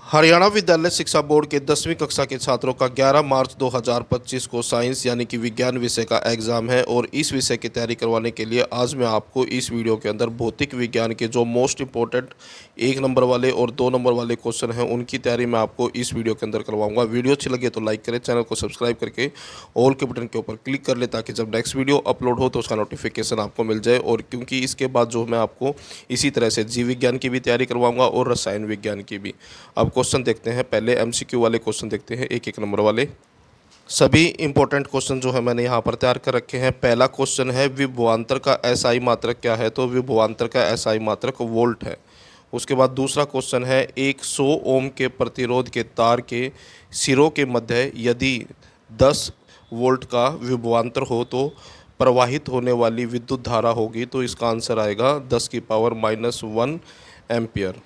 हरियाणा विद्यालय शिक्षा बोर्ड के 10वीं कक्षा के छात्रों का 11 मार्च 2025 को साइंस यानी कि विज्ञान विषय का एग्ज़ाम है और इस विषय की तैयारी करवाने के लिए आज मैं आपको इस वीडियो के अंदर भौतिक विज्ञान के जो मोस्ट इम्पोर्टेंट 1 नंबर वाले और 2 नंबर वाले क्वेश्चन हैं उनकी तैयारी मैं आपको इस वीडियो के अंदर करवाऊंगा। वीडियो अच्छी लगे तो लाइक करें, चैनल को सब्सक्राइब करके ऑल के बटन के ऊपर क्लिक कर ले ताकि जब नेक्स्ट वीडियो अपलोड हो तो उसका नोटिफिकेशन आपको मिल जाए। और क्योंकि इसके बाद जो मैं आपको इसी तरह से जीव विज्ञान की भी तैयारी करवाऊँगा और रसायन विज्ञान की भी। अब क्वेश्चन देखते हैं, पहले एमसीक्यू वाले क्वेश्चन देखते हैं, 1-1 नंबर वाले। सभी इंपॉर्टेंट क्वेश्चन जो है मैंने यहाँ पर तैयार कर रखे हैं। पहला क्वेश्चन है विभवांतर का एसआई मात्रक क्या है, तो विभवांतर का एसआई मात्रक वोल्ट है। उसके बाद दूसरा क्वेश्चन है एक 100 ओम के प्रतिरोध के तार के सिरों के मध्य यदि 10 वोल्ट का विभवांतर हो तो प्रवाहित होने वाली विद्युत धारा होगी, तो इसका आंसर आएगा 10⁻⁻1 एम्पियर।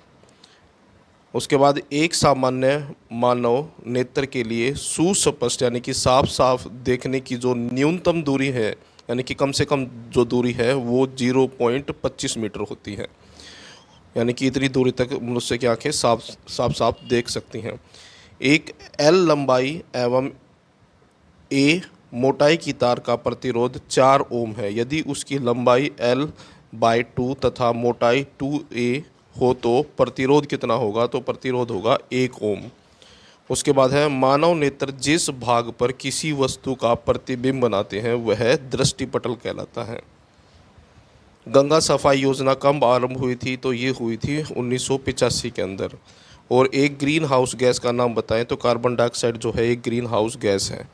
उसके बाद एक सामान्य मानव नेत्र के लिए सुस्पष्ट यानी कि साफ साफ देखने की जो न्यूनतम दूरी है यानी कि कम से कम जो दूरी है वो 0.25 मीटर होती है, यानी कि इतनी दूरी तक मनुष्य की आंखें साफ साफ देख सकती हैं। एक एल लंबाई एवं ए मोटाई की तार का प्रतिरोध 4 ओम है। यदि उसकी लंबाई L/2 तथा मोटाई 2A हो तो प्रतिरोध कितना होगा, तो प्रतिरोध होगा 1 ओम। उसके बाद है मानव नेत्र जिस भाग पर किसी वस्तु का प्रतिबिंब बनाते हैं वह दृष्टिपटल कहलाता है। गंगा सफाई योजना कब आरंभ हुई थी, तो ये हुई थी 1985 के अंदर। और एक ग्रीन हाउस गैस का नाम बताएं, तो कार्बन डाइऑक्साइड जो है एक ग्रीन हाउस गैस है।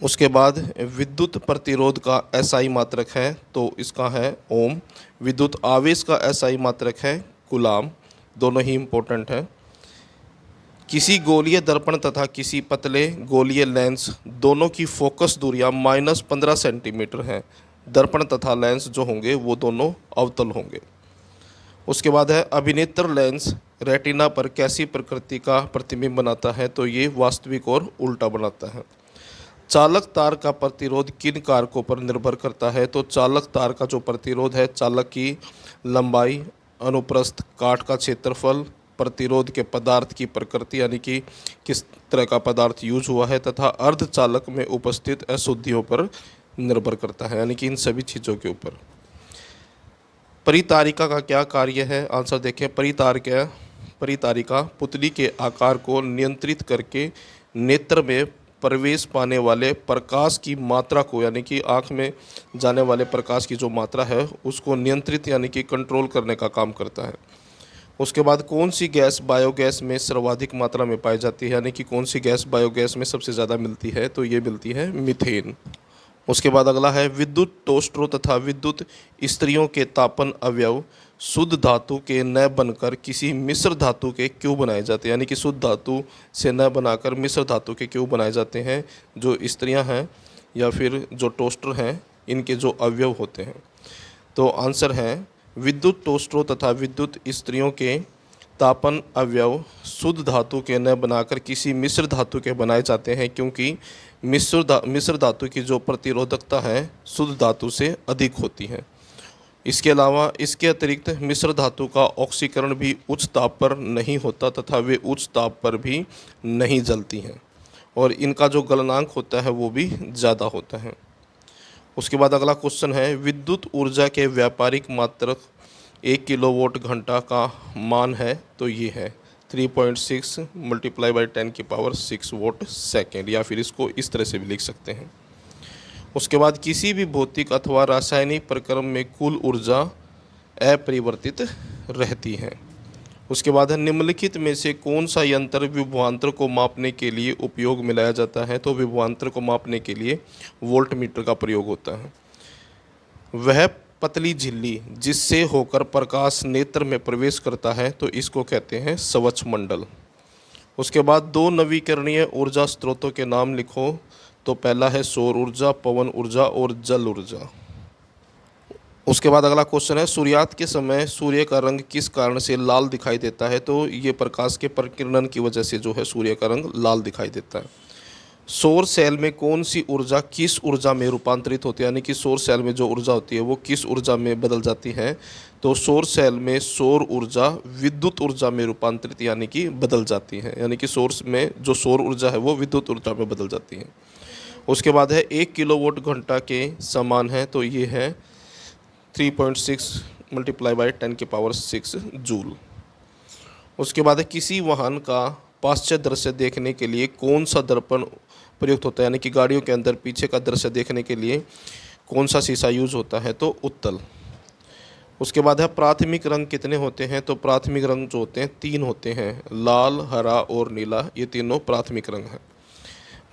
उसके बाद विद्युत प्रतिरोध का एसआई मात्रक है, तो इसका है ओम। विद्युत आवेश का एसआई मात्रक है कूलाम, दोनों ही इम्पोर्टेंट है। किसी गोलीय दर्पण तथा किसी पतले गोलीय लेंस दोनों की फोकस दूरियां -15 सेंटीमीटर हैं। दर्पण तथा लेंस जो होंगे वो दोनों अवतल होंगे। उसके बाद है अभिनेत्र लेंस रेटिना पर कैसी प्रकृति का प्रतिबिंब बनाता है, तो ये वास्तविक और उल्टा बनाता है। चालक तार का प्रतिरोध किन कारकों पर निर्भर करता है, तो चालक तार का जो प्रतिरोध है चालक की लंबाई, अनुप्रस्थ, काट का क्षेत्रफल, प्रतिरोध के पदार्थ की प्रकृति यानी कि किस तरह का पदार्थ यूज हुआ है, तथा अर्धचालक में उपस्थित अशुद्धियों पर निर्भर करता है, यानी कि इन सभी चीज़ों के ऊपर। परितारिका का क्या कार्य है, आंसर देखें। परितारिका पुतली के आकार को नियंत्रित करके नेत्र में प्रवेश पाने वाले प्रकाश की मात्रा को यानी कि आँख में जाने वाले प्रकाश की जो मात्रा है उसको नियंत्रित यानी कि कंट्रोल करने का काम करता है। उसके बाद कौन सी गैस बायोगैस में सर्वाधिक मात्रा में पाई जाती है, यानी कि कौन सी गैस बायोगैस में सबसे ज़्यादा मिलती है, तो ये मिलती है मीथेन। उसके बाद अगला है विद्युत टोस्टरों तथा विद्युत स्त्रियों के तापन अवयव शुद्ध धातु के न बनकर किसी मिश्र धातु के क्यों बनाए जाते हैं, यानी कि शुद्ध धातु से न बनाकर मिश्र धातु के क्यों बनाए जाते हैं, जो स्त्रियां हैं या फिर जो टोस्टर हैं इनके जो अवयव होते हैं। तो आंसर है विद्युत टोस्टरों तथा विद्युत स्त्रियों के तापन अवयव शुद्ध धातु के न बनाकर किसी मिश्र धातु के बनाए जाते हैं, क्योंकि मिश्र धातु की जो प्रतिरोधकता है शुद्ध धातु से अधिक होती है। इसके अलावा इसके अतिरिक्त मिश्र धातु का ऑक्सीकरण भी उच्च ताप पर नहीं होता तथा वे उच्च ताप पर भी नहीं जलती हैं, और इनका जो गलनांक होता है वो भी ज़्यादा होता है। उसके बाद अगला क्वेश्चन है विद्युत ऊर्जा के व्यापारिक मात्रक 1 किलोवाट घंटा का मान है, तो ये है 3.6 × 10⁻⁶ वाट सेकेंड, या फिर इसको इस तरह से भी लिख सकते हैं। उसके बाद किसी भी भौतिक अथवा रासायनिक प्रक्रम में कुल ऊर्जा अपरिवर्तित रहती है। उसके बाद है निम्नलिखित में से कौन सा यंत्र विभवांतर को मापने के लिए उपयोग में लाया जाता है, तो विभवांतर को मापने के लिए वोल्टमीटर का प्रयोग होता है। वह पतली झिल्ली जिससे होकर प्रकाश नेत्र में प्रवेश करता है, तो इसको कहते हैं स्वच्छमंडल। उसके बाद 2 नवीकरणीय ऊर्जा स्रोतों के नाम लिखो, तो पहला है सौर ऊर्जा, पवन ऊर्जा और जल ऊर्जा। उसके बाद अगला क्वेश्चन है सूर्यास्त के समय सूर्य का रंग किस कारण से लाल दिखाई देता है, तो ये प्रकाश के प्रकीर्णन की वजह से जो है सूर्य का रंग लाल दिखाई देता है। सौर सेल में कौन सी ऊर्जा किस ऊर्जा में रूपांतरित होती है, यानी कि सौर सेल में जो ऊर्जा होती है वो किस ऊर्जा में बदल जाती है। तो सौर सेल में सौर ऊर्जा विद्युत ऊर्जा में रूपांतरित यानी कि बदल जाती है, यानी कि सोर्स में जो सौर ऊर्जा है वो विद्युत ऊर्जा में बदल जाती है। उसके बाद है 1 किलोवाट घंटा के समान है, तो ये है 3.6 मल्टीप्लाई बाई 10⁻⁶ जूल। उसके बाद है किसी वाहन का पाश्चात्य दृश्य देखने के लिए कौन सा दर्पण प्रयुक्त होता है, यानी कि गाड़ियों के अंदर पीछे का दृश्य देखने के लिए कौन सा शीशा यूज होता है, तो उत्तल। उसके बाद है प्राथमिक रंग कितने होते हैं, तो प्राथमिक रंग जो होते हैं 3 होते हैं, लाल, हरा और नीला, ये तीनों प्राथमिक रंग हैं।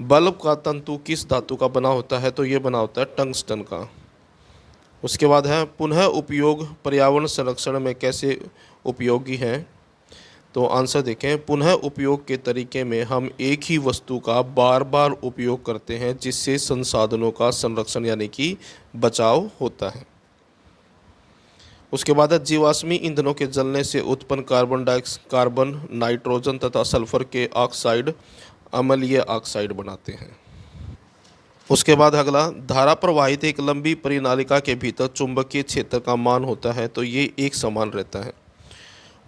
बल्ब का तंतु किस धातु का बना होता है, तो ये बना होता है टंगस्टन का। उसके बाद है पुनः उपयोग पर्यावरण संरक्षण में कैसे उपयोगी है, तो आंसर देखें। पुनः उपयोग के तरीके में हम एक ही वस्तु का बार बार उपयोग करते हैं जिससे संसाधनों का संरक्षण यानी कि बचाव होता है। उसके बाद जीवाश्मी ईंधनों के जलने से उत्पन्न कार्बन, नाइट्रोजन तथा सल्फर के ऑक्साइड अम्लीय ऑक्साइड बनाते हैं। उसके बाद अगला, धारा प्रवाहित एक लंबी परिनालिका के भीतर चुंबकीय क्षेत्र का मान होता है, तो ये एक समान रहता है।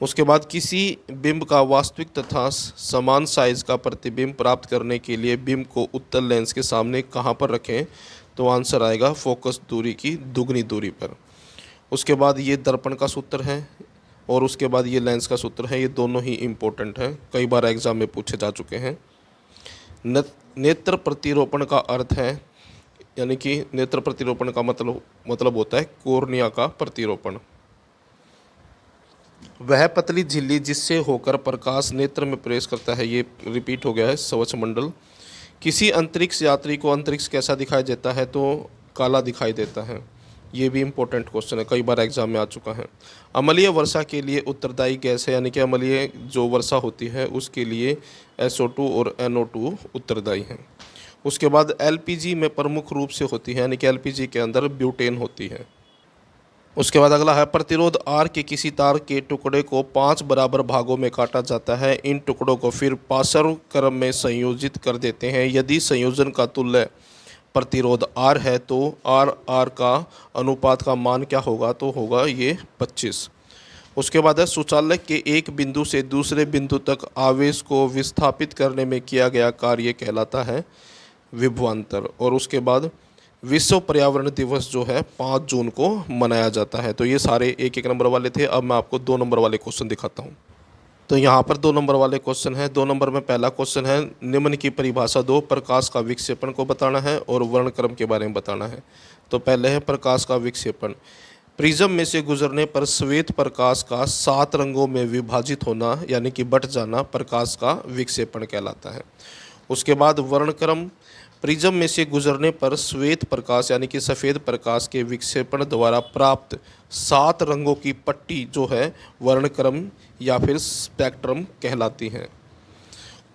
उसके बाद किसी बिंब का वास्तविक तथा समान साइज का प्रतिबिंब प्राप्त करने के लिए बिंब को उत्तल लेंस के सामने कहाँ पर रखें, तो आंसर आएगा फोकस दूरी की दुगनी दूरी पर। उसके बाद ये दर्पण का सूत्र है और उसके बाद ये लेंस का सूत्र है, ये दोनों ही इम्पोर्टेंट हैं, कई बार एग्जाम में पूछे जा चुके हैं। नेत्र प्रतिरोपण का अर्थ है, यानी कि नेत्र प्रतिरोपण का मतलब होता है कोर्निया का प्रतिरोपण। वह पतली झिल्ली जिससे होकर प्रकाश नेत्र में प्रवेश करता है, ये रिपीट हो गया है, कवचमंडल। किसी अंतरिक्ष यात्री को अंतरिक्ष कैसा दिखाई देता है, तो काला दिखाई देता है, ये भी इम्पोर्टेंट क्वेश्चन है, कई बार एग्जाम में आ चुका है। अम्लीय वर्षा के लिए उत्तरदायी गैस है, यानी कि अम्लीय जो वर्षा होती है उसके लिए SO2 और NO2 उत्तरदायी हैं। उसके बाद LPG में प्रमुख रूप से होती है, यानी कि LPG के अंदर ब्यूटेन होती है। उसके बाद अगला है प्रतिरोध R के किसी तार के टुकड़े को 5 बराबर भागों में काटा जाता है, इन टुकड़ों को फिर पार्श्व क्रम में संयोजित कर देते हैं। यदि संयोजन का तुल्य प्रतिरोध R है तो R का अनुपात का मान क्या होगा, तो होगा ये 25। उसके बाद है शौचालय के एक बिंदु से दूसरे बिंदु तक आवेश को विस्थापित करने में किया गया कार्य कहलाता है विभवांतर। और उसके बाद विश्व पर्यावरण दिवस जो है 5 जून को मनाया जाता है। तो ये सारे 1-1 नंबर वाले थे। अब मैं आपको 2 नंबर वाले क्वेश्चन दिखाता हूँ। तो यहाँ पर 2 नंबर वाले क्वेश्चन है। 2 नंबर में पहला क्वेश्चन है, निम्न की परिभाषा दो, प्रकाश का विक्षेपण को बताना है और वर्णक्रम के बारे में बताना है। तो पहले है प्रकाश का विक्षेपण। प्रिज्म में से गुजरने पर श्वेत प्रकाश का 7 रंगों में विभाजित होना यानी कि बट जाना प्रकाश का विक्षेपण कहलाता है। उसके बाद वर्णक्रम, प्रिज्म में से गुजरने पर श्वेत प्रकाश यानी कि सफ़ेद प्रकाश के विक्षेपण द्वारा प्राप्त 7 रंगों की पट्टी जो है वर्णक्रम या फिर स्पेक्ट्रम कहलाती है।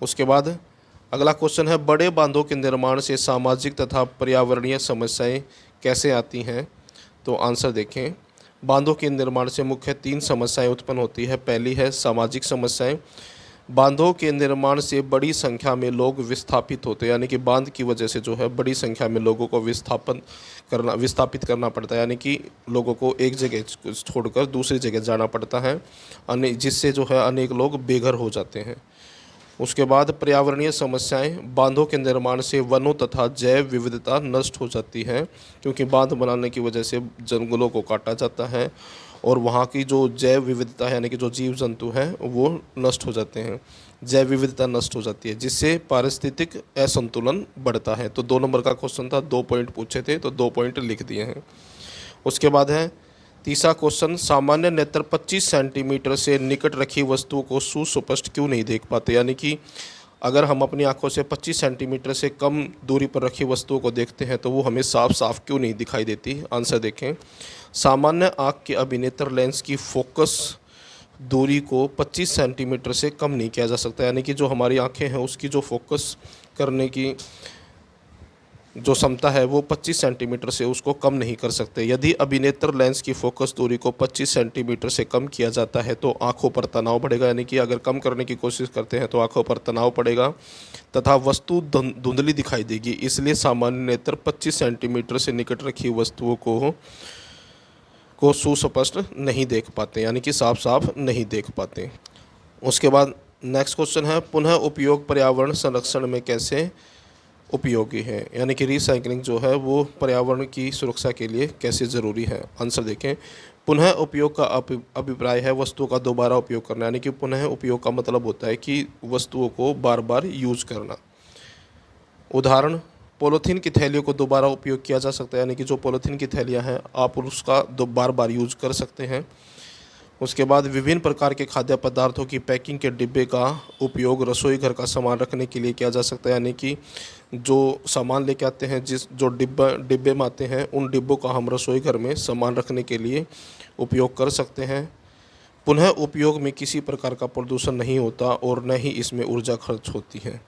उसके बाद अगला क्वेश्चन है, बड़े बांधों के निर्माण से सामाजिक तथा पर्यावरणीय समस्याएं कैसे आती हैं। तो आंसर देखें, बांधों के निर्माण से मुख्य 3 समस्याएं उत्पन्न होती है। पहली है सामाजिक समस्याएं। बांधों के निर्माण से बड़ी संख्या में लोग विस्थापित होते हैं, यानी कि बांध की वजह से जो है बड़ी संख्या में लोगों को विस्थापित करना पड़ता है, यानी कि लोगों को एक जगह छोड़कर दूसरी जगह जाना पड़ता है, जिससे जो है अनेक लोग बेघर हो जाते हैं। उसके बाद पर्यावरणीय समस्याएं, बांधों के निर्माण से वनों तथा जैव विविधता नष्ट हो जाती है, क्योंकि बांध बनाने की वजह से जंगलों को काटा जाता है और वहाँ की जो जैव विविधता है यानी कि जो जीव जंतु हैं वो नष्ट हो जाते हैं, जैव विविधता नष्ट हो जाती है, जिससे पारिस्थितिक असंतुलन बढ़ता है। तो 2 नंबर का क्वेश्चन था, 2 पॉइंट पूछे थे तो 2 पॉइंट लिख दिए हैं। उसके बाद है तीसरा क्वेश्चन, सामान्य नेत्र 25 सेंटीमीटर से निकट रखी वस्तुओं को सुस्पष्ट क्यों नहीं देख पाते, यानी कि अगर हम अपनी आंखों से 25 सेंटीमीटर से कम दूरी पर रखी वस्तुओं को देखते हैं तो वो हमें साफ साफ क्यों नहीं दिखाई देती। आंसर देखें, सामान्य आँख के अभिनेत्र लेंस की फोकस दूरी को 25 सेंटीमीटर से कम नहीं किया जा सकता, यानी कि जो हमारी आंखें हैं उसकी जो फोकस करने की जो क्षमता है वो 25 सेंटीमीटर से उसको कम नहीं कर सकते। यदि अभिनेत्र लेंस की फोकस दूरी को 25 सेंटीमीटर से कम किया जाता है तो आंखों पर तनाव बढ़ेगा, यानी कि अगर कम करने की कोशिश करते हैं तो आंखों पर तनाव पड़ेगा तथा वस्तु धुंधली दिखाई देगी। इसलिए सामान्य नेत्र 25 सेंटीमीटर से निकट रखी वस्तुओं को सुस्पष्ट नहीं देख पाते, यानी कि साफ साफ नहीं देख पाते। उसके बाद नेक्स्ट क्वेश्चन है, पुनः उपयोग पर्यावरण संरक्षण में कैसे उपयोगी है, यानी कि रिसाइकलिंग जो है वो पर्यावरण की सुरक्षा के लिए कैसे ज़रूरी है। आंसर देखें, पुनः उपयोग का अभिप्राय है वस्तुओं का दोबारा उपयोग करना, यानी कि पुनः उपयोग का मतलब होता है कि वस्तुओं को बार बार यूज करना। उदाहरण, पॉलीथीन की थैलियों को दोबारा उपयोग किया जा सकता है, यानी कि जो पॉलीथीन की थैलियाँ हैं आप उसका बार बार यूज कर सकते हैं। उसके बाद विभिन्न प्रकार के खाद्य पदार्थों की पैकिंग के डिब्बे का उपयोग रसोई घर का सामान रखने के लिए किया जा सकता है, यानी कि जो सामान लेके आते हैं जो डिब्बे में आते हैं उन डिब्बों का हम रसोई घर में सामान रखने के लिए उपयोग कर सकते हैं। पुनः उपयोग में किसी प्रकार का प्रदूषण नहीं होता और न ही इसमें ऊर्जा खर्च होती है।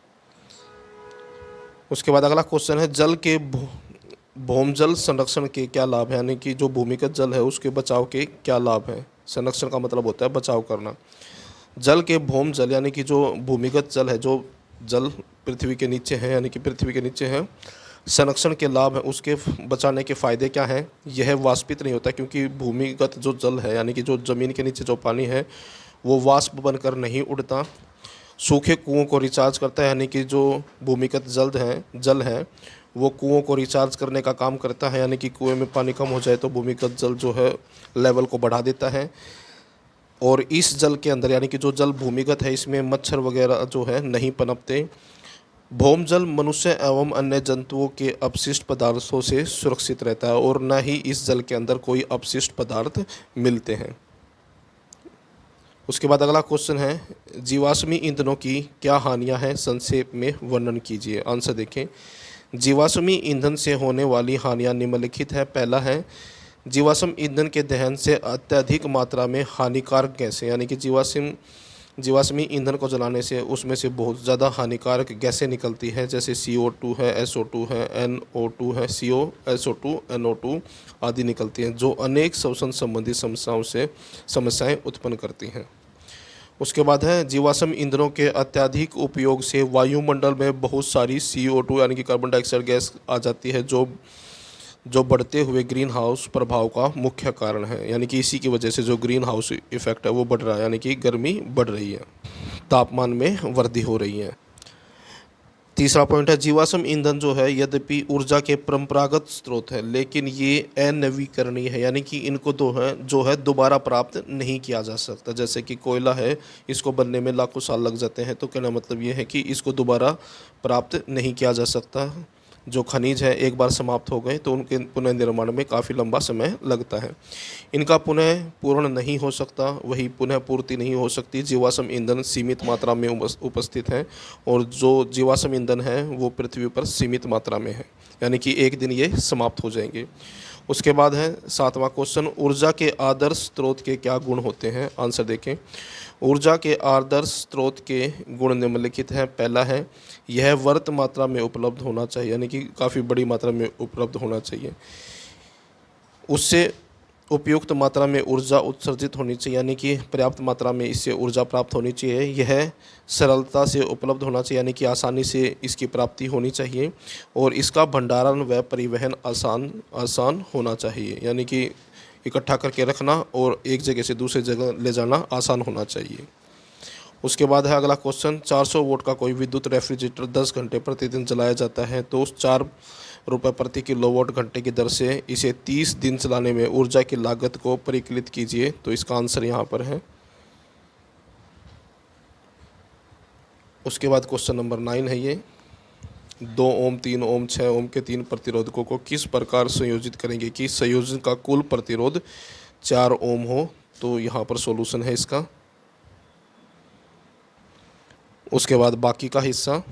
उसके बाद अगला क्वेश्चन है, जल के भौमजल संरक्षण के क्या लाभ हैं, यानी कि जो भूमिगत जल है उसके बचाव के क्या लाभ हैं। संरक्षण का मतलब होता है बचाव करना। जल के भौमजल यानी कि जो भूमिगत जल है, जो जल पृथ्वी के नीचे है, यानी कि पृथ्वी के नीचे है, संरक्षण के लाभ है, उसके बचाने के फ़ायदे क्या हैं। यह वाष्पित नहीं होता क्योंकि भूमिगत जो जल है, यानी कि जो ज़मीन के नीचे जो पानी है वो वाष्प बनकर नहीं उड़ता। सूखे कुओं को रिचार्ज करता है, यानी कि जो भूमिगत जल है वो कुओं को रिचार्ज करने का काम करता है, यानी कि कुएं में पानी कम हो जाए तो भूमिगत जल जो है लेवल को बढ़ा देता है। और इस जल के अंदर, यानी कि जो जल भूमिगत है, इसमें मच्छर वगैरह जो है नहीं पनपते। भौमजल मनुष्य एवं अन्य जंतुओं के अपशिष्ट पदार्थों से सुरक्षित रहता है और न ही इस जल के अंदर कोई अपशिष्ट पदार्थ मिलते हैं। उसके बाद अगला क्वेश्चन है, जीवाश्मी ईंधनों की क्या हानियां हैं, संक्षेप में वर्णन कीजिए। आंसर देखें, जीवाश्मी ईंधन से होने वाली हानियां निम्नलिखित है। पहला है, जीवाश्म ईंधन के दहन से अत्यधिक मात्रा में हानिकारक गैसें, यानी कि जीवाश्मी ईंधन को जलाने से उसमें से बहुत ज़्यादा हानिकारक गैसें निकलती हैं, जैसे CO2 है, SO2 है, NO2 है, CO, SO2, NO2 आदि निकलती हैं, जो अनेक श्वसन संबंधी समस्याएं उत्पन्न करती हैं। उसके बाद है, जीवाश्म ईंधनों के अत्यधिक उपयोग से वायुमंडल में बहुत सारी CO2 यानी कि कार्बन डाइऑक्साइड गैस आ जाती है, जो बढ़ते हुए ग्रीन हाउस प्रभाव का मुख्य कारण है, यानी कि इसी की वजह से जो ग्रीन हाउस इफेक्ट है वो बढ़ रहा है, यानी कि गर्मी बढ़ रही है, तापमान में वृद्धि हो रही है। तीसरा पॉइंट है, जीवाश्म ईंधन जो है यद्यपि ऊर्जा के परंपरागत स्रोत है लेकिन ये अनवीकरणीय है, यानी कि इनको जो है दोबारा प्राप्त नहीं किया जा सकता। जैसे कि कोयला है, इसको बनने में लाखों साल लग जाते हैं, तो कहना मतलब ये है कि इसको दोबारा प्राप्त नहीं किया जा सकता। जो खनिज है एक बार समाप्त हो गए तो उनके पुनर्निर्माण में काफ़ी लंबा समय लगता है। इनका पुनः पूर्ण नहीं हो सकता, वही पुनः पूर्ति नहीं हो सकती। जीवाश्म ईंधन सीमित मात्रा में उपस्थित है और जो जीवाश्म ईंधन है वो पृथ्वी पर सीमित मात्रा में है, यानी कि एक दिन ये समाप्त हो जाएंगे। उसके बाद है 7वां क्वेश्चन, ऊर्जा के आदर्श स्रोत के क्या गुण होते हैं। आंसर देखें, ऊर्जा के आदर्श स्रोत के गुण निम्नलिखित हैं। पहला है, यह वर्त मात्रा में उपलब्ध होना चाहिए, यानी कि काफ़ी बड़ी मात्रा में उपलब्ध होना चाहिए। उससे उपयुक्त मात्रा में ऊर्जा उत्सर्जित होनी चाहिए, यानी कि पर्याप्त मात्रा में इससे ऊर्जा प्राप्त होनी चाहिए। यह सरलता से उपलब्ध होना चाहिए, यानी कि आसानी से इसकी प्राप्ति होनी चाहिए। और इसका भंडारण व परिवहन आसान होना चाहिए, यानी कि इकट्ठा करके रखना और एक जगह से दूसरी जगह ले जाना आसान होना चाहिए। उसके बाद है अगला क्वेश्चन, 400 वोट का कोई विद्युत रेफ्रिजरेटर 10 घंटे प्रतिदिन चलाया जाता है तो उस 4 रुपये प्रति किलोवाट घंटे की दर से इसे 30 दिन चलाने में ऊर्जा की लागत को परिकलित कीजिए। तो इसका आंसर यहाँ पर है। उसके बाद क्वेश्चन नंबर 9 है ये, 2 ओम 3 ओम 6 ओम के 3 प्रतिरोधकों को किस प्रकार संयोजित करेंगे कि संयोजन का कुल प्रतिरोध 4 ओम हो। तो यहाँ पर सॉल्यूशन है इसका। उसके बाद बाकी का हिस्सा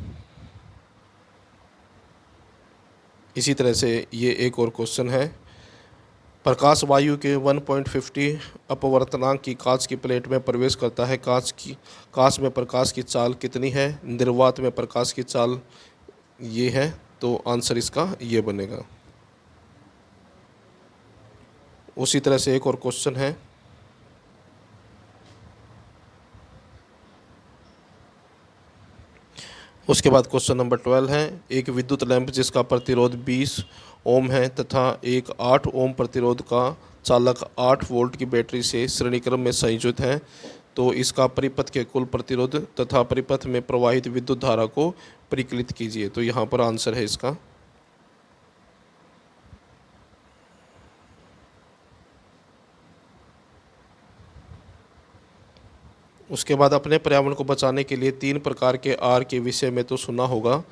इसी तरह से ये एक और क्वेश्चन है, प्रकाश वायु के 1.50 अपवर्तनांक की कांच की प्लेट में प्रवेश करता है, कांच में प्रकाश की चाल कितनी है। निर्वात में प्रकाश की चाल ये है तो आंसर इसका ये बनेगा। उसी तरह से एक और क्वेश्चन है, उसके बाद क्वेश्चन नंबर 12 है, एक विद्युत लैंप जिसका प्रतिरोध 20 ओम है तथा एक 8 ओम प्रतिरोध का चालक 8 वोल्ट की बैटरी से श्रेणीक्रम में संयोजित है, तो इसका परिपथ के कुल प्रतिरोध तथा परिपथ में प्रवाहित विद्युत धारा को परिकलित कीजिए। तो यहाँ पर आंसर है इसका। उसके बाद अपने पर्यावरण को बचाने के लिए 3 प्रकार के आर के विषय में तो सुना होगा।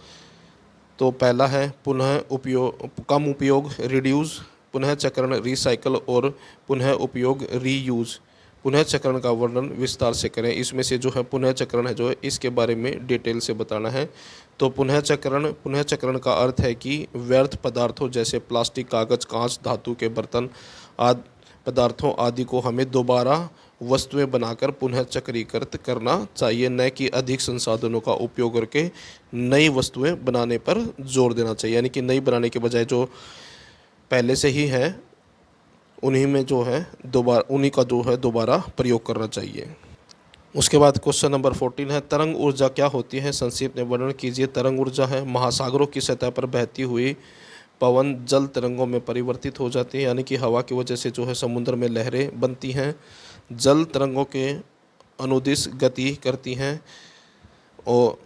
तो पहला है पुनः उपयोग, कम उपयोग रिड्यूस, पुनः चक्रण रिसाइकल और पुनः उपयोग रीयूज। पुनः चक्रण का वर्णन विस्तार से करें। इसमें से जो है पुनः चक्रण है जो है इसके बारे में डिटेल से बताना है। तो पुनः चक्रण का अर्थ है कि व्यर्थ पदार्थों जैसे प्लास्टिक, कागज, कांच, धातु के बर्तन आदि पदार्थों आदि को हमें दोबारा वस्तुएं बनाकर पुनः चक्रीकृत करना चाहिए, न कि अधिक संसाधनों का उपयोग करके नई वस्तुएं बनाने पर जोर देना चाहिए। यानी कि नई बनाने के बजाय जो पहले से ही है उन्हीं में जो है उन्हीं का जो है दोबारा प्रयोग करना चाहिए। उसके बाद क्वेश्चन नंबर 14 है, तरंग ऊर्जा क्या होती है, संक्षिप्त में वर्णन कीजिए। तरंग ऊर्जा है महासागरों की सतह पर बहती हुई पवन जल तरंगों में परिवर्तित हो जाती है, यानी कि हवा की वजह से जो है समुद्र में लहरें बनती हैं, जल तरंगों के अनुदिश गति करती हैं। और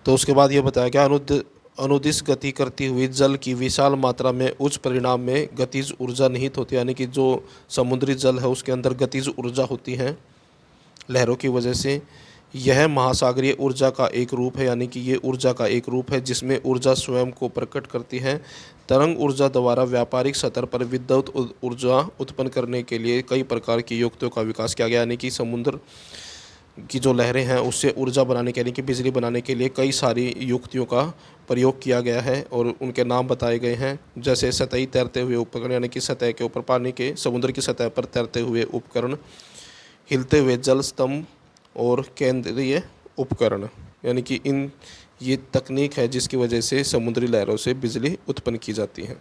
तो उसके बाद ये बताया गया अनुदिश गति करती हुई जल की विशाल मात्रा में उच्च परिमाण में गतिज ऊर्जा निहित होती है, यानी कि जो समुद्री जल है उसके अंदर गतिज ऊर्जा होती है लहरों की वजह से। यह महासागरीय ऊर्जा का एक रूप है, यानी कि ये ऊर्जा का एक रूप है जिसमें ऊर्जा स्वयं को प्रकट करती है। तरंग ऊर्जा द्वारा व्यापारिक स्तर पर विद्युत ऊर्जा उत्पन्न करने के लिए कई प्रकार की युक्तियों का विकास किया गया, यानी कि समुद्र की जो लहरें हैं उससे ऊर्जा बनाने के, यानी कि बिजली बनाने के लिए कई सारी युक्तियों का प्रयोग किया गया है और उनके नाम बताए गए हैं। जैसे सतही तैरते हुए उपकरण, यानी कि सतह के ऊपर पानी के समुद्र की सतह पर तैरते हुए उपकरण, हिलते हुए जल स्तंभ और केंद्रीय उपकरण, यानी कि ये तकनीक है जिसकी वजह से समुद्री लहरों से बिजली उत्पन्न की जाती है।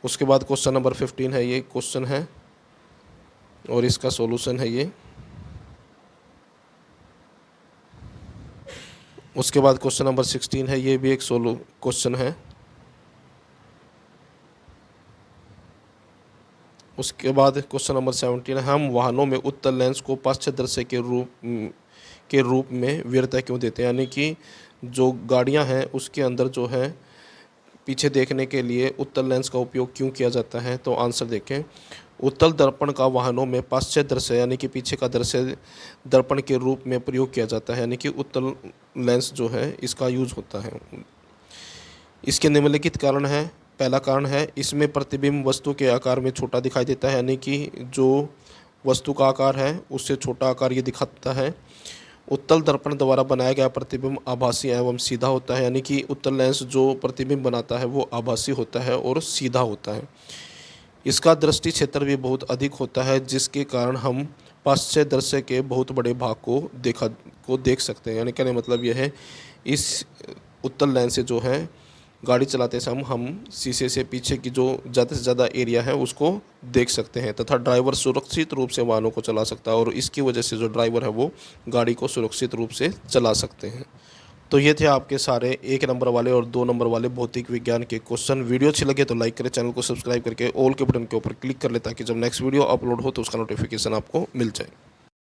उसके बाद क्वेश्चन नंबर 15 है, ये क्वेश्चन है और इसका सॉल्यूशन है ये। उसके बाद क्वेश्चन नंबर 16 है, ये भी एक क्वेश्चन है। उसके बाद क्वेश्चन नंबर 17 है, हम वाहनों में उत्तल लेंस को पाश्चात्य दृश्य के रूप में वीरता क्यों देते हैं, यानी कि जो गाड़ियां हैं उसके अंदर जो है पीछे देखने के लिए उत्तल लेंस का उपयोग क्यों किया जाता है। तो आंसर देखें, उत्तल दर्पण का वाहनों में पाश्चात्य दृश्य यानी कि पीछे का दृश्य दर्पण के रूप में प्रयोग किया जाता है, यानी कि उत्तल लेंस जो है इसका यूज होता है। इसके निम्नलिखित कारण है। पहला कारण है, इसमें प्रतिबिंब वस्तु के आकार में छोटा दिखाई देता है, यानी कि जो वस्तु का आकार है उससे छोटा आकार ये दिखाता है। उत्तल दर्पण द्वारा बनाया गया प्रतिबिंब आभासी एवं सीधा होता है, यानी कि उत्तल लेंस जो प्रतिबिंब बनाता है वो आभासी होता है और सीधा होता है। इसका दृष्टि क्षेत्र भी बहुत अधिक होता है, जिसके कारण हम पाश्चात्य दृश्य के बहुत बड़े भाग को देख सकते हैं। यानी कहने मतलब यह है, इस उत्तल लेंस से जो है गाड़ी चलाते समय हम शीशे से पीछे की जो ज़्यादा से ज़्यादा एरिया है उसको देख सकते हैं तथा ड्राइवर सुरक्षित रूप से वाहनों को चला सकता है और इसकी वजह से जो ड्राइवर है वो गाड़ी को सुरक्षित रूप से चला सकते हैं। तो ये थे आपके सारे 1 नंबर वाले और 2 नंबर वाले भौतिक विज्ञान के क्वेश्चन। वीडियो अच्छी लगे तो लाइक करें, चैनल को सब्सक्राइब करके ऑल के बटन के ऊपर क्लिक कर ले ताकि जब नेक्स्ट वीडियो अपलोड हो तो उसका नोटिफिकेशन आपको मिल जाए।